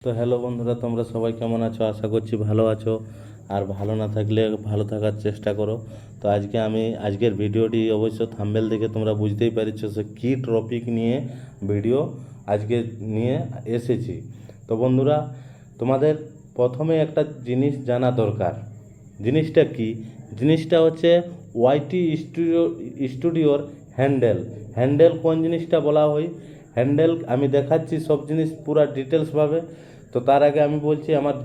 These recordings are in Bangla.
তো হ্যালো বন্ধুরা, তোমরা সবাই কেমন আছো? আশা করছি ভালো আছো। আর ভালো না থাকলে ভালো থাকার চেষ্টা করো। তো আজকের ভিডিওটি অবশ্য থাম্বনেল দেখে তোমরা বুঝতেই পারছো সে কী টপিক নিয়ে ভিডিও আজকে নিয়ে এসেছি। তো বন্ধুরা, তোমাদের প্রথমে একটা জিনিস জানা দরকার। জিনিসটা কি? জিনিসটা হচ্ছে ওয়াইটি স্টুডিওর হ্যান্ডেল কোন জিনিসটা বলা হয়। হ্যান্ডেল আমি দেখাচ্ছি সব জিনিস পুরো ডিটেলসভাবে। তো তার আগে আমি বলছি, আমার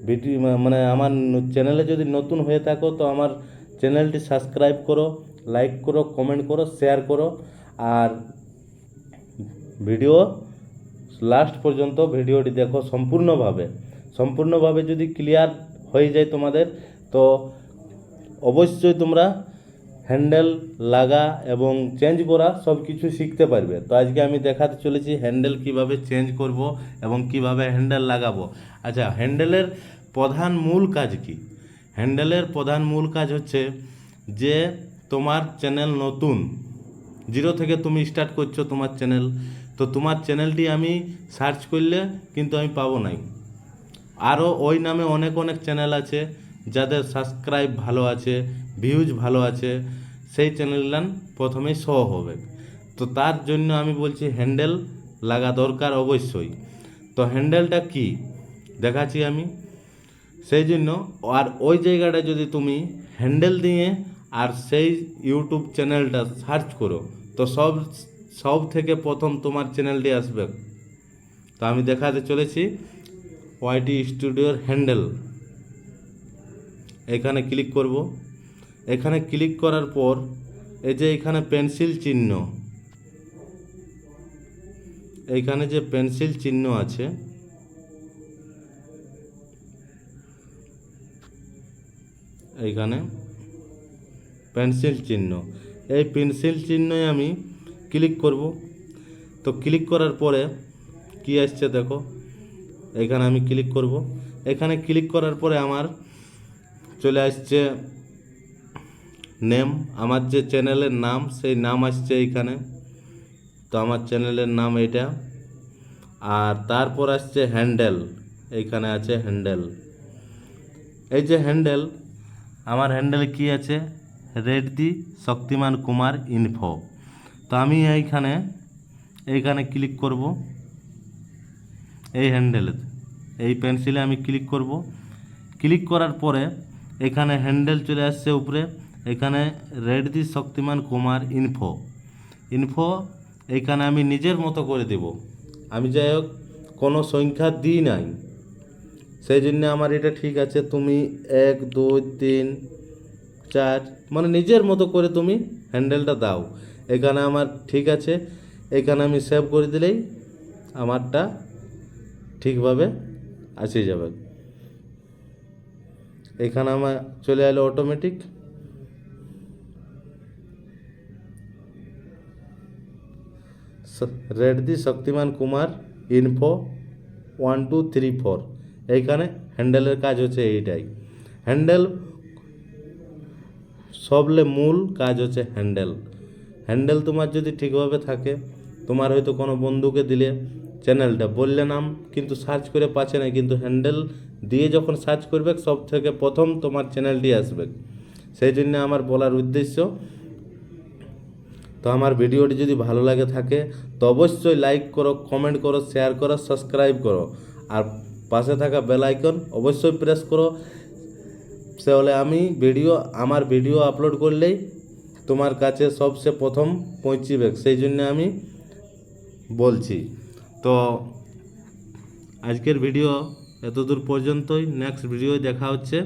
ভিডিও মানে আমার চ্যানেলে যদি নতুন হয়ে থাকো তো আমার চ্যানেলটি সাবস্ক্রাইব করো, লাইক করো, কমেন্ট করো, শেয়ার করো। আর ভিডিও লাস্ট পর্যন্ত ভিডিওটি দেখো সম্পূর্ণভাবে যদি ক্লিয়ার হয়ে যায় তোমাদের, তো অবশ্যই তোমরা হ্যান্ডেল লাগা এবং চেঞ্জ করা সব কিছু শিখতে পারবে। তো আজকে আমি দেখাতে চলেছি হ্যান্ডেল কিভাবে চেঞ্জ করব এবং কিভাবে হ্যান্ডেল লাগাবো। আচ্ছা, হ্যান্ডেলের প্রধান মূল কাজ কি? হ্যান্ডেলের প্রধান মূল কাজ হচ্ছে যে তোমার চ্যানেল নতুন, জিরো থেকে তুমি স্টার্ট করছো তোমার চ্যানেল, তো তোমার চ্যানেলটি আমি সার্চ করলে কিন্তু আমি পাবো নাই। আরও ওই নামে অনেক চ্যানেল আছে যাদের সাবস্ক্রাইব ভালো আছে, ভিউজ ভালো আছে, সেই চ্যানেলগুলান প্রথমেই শো হবে। তো তার জন্য আমি বলছি হ্যান্ডেল লাগা দরকার অবশ্যই। তো হ্যান্ডেলটা কি দেখাচ্ছি আমি। সেই জন্য আর ওই জায়গাটা যদি তুমি হ্যান্ডেল দিয়ে আর সেই ইউটিউব চ্যানেলটা সার্চ করো, তো সব থেকে প্রথম তোমার চ্যানেলটি আসবে। তো আমি দেখাতে চলেছি ওয়াইটি স্টুডিওর হ্যান্ডেল। এখানে ক্লিক করব। এখানে ক্লিক করার পর এই যে এখানে পেন্সিল চিহ্ন, এইখানে যে পেন্সিল চিহ্ন আছে, এইখানে পেন্সিল চিহ্ন, এই পেন্সিল চিহ্নে আমি ক্লিক করব। তো ক্লিক করার পরে কি আসছে দেখো, এখানে আমি ক্লিক করব। এখানে ক্লিক করার পরে আমার চলে আসছে নেম, আমার যে চ্যানেলের নাম সেই নাম আসছে এইখানে। তো আমার চ্যানেলের নাম এটা। আর তারপর আসছে হ্যান্ডেল, এইখানে আছে হ্যান্ডেল। এই যে হ্যান্ডেল, আমার হ্যান্ডেলে কি আছে? রেডদি শক্তিমান কুমার ইনফো। তো আমি এইখানে ক্লিক করব। এই হ্যান্ডেলে, এই পেন্সিলে আমি ক্লিক করব। ক্লিক করার পরে এখানে হ্যান্ডেল চলে আসছে উপরে, এখানে রেডদি শক্তিমান কুমার ইনফো এইখানে আমি নিজের মতো করে দেব। আমি যাই হোক কোনো সংখ্যা দিই নাই, সেই জন্য আমার এটা ঠিক আছে। তুমি 1 2 3 4 মানে নিজের মতো করে তুমি হ্যান্ডেলটা দাও। এখানে আমার ঠিক আছে, এখানে আমি সেভ করে দিলেই আমারটা ঠিকভাবে আসে যাবে। এখানে আমার চলে এলো অটোমেটিক। রেডদি শক্তিমান কুমার ইনফো 1 2 3 4। এইখানে হ্যান্ডেলের কাজ হচ্ছে এইটাই। হ্যান্ডেল সবলে মূল কাজ হচ্ছে হ্যান্ডেল তোমার যদি ঠিকভাবে থাকে, তোমার হয়তো কোনো বন্ধুকে দিলে চ্যানেলটা বললে নাম কিন্তু সার্চ করে পাচ্ছে না, কিন্তু হ্যান্ডেল দিয়ে যখন সার্চ করবে সব থেকে প্রথম তোমার চ্যানেলটি আসবে। সেই জন্য আমার বলার উদ্দেশ্য। তো আমার ভিডিওটি যদি ভালো লাগে থাকে তো অবশ্যই লাইক করো, কমেন্ট করো, শেয়ার করো, সাবস্ক্রাইব করো। আর পাশে থাকা বেল আইকন অবশ্যই প্রেস করো। তাহলে আমার ভিডিও আপলোড করলেই তোমার কাছে সবচেয়ে প্রথম পৌঁছিবে, সেই জন্য আমি বলছি। তো আজকের ভিডিও এতদূর পর্যন্তই। নেক্সট ভিডিও দেখা হচ্ছে।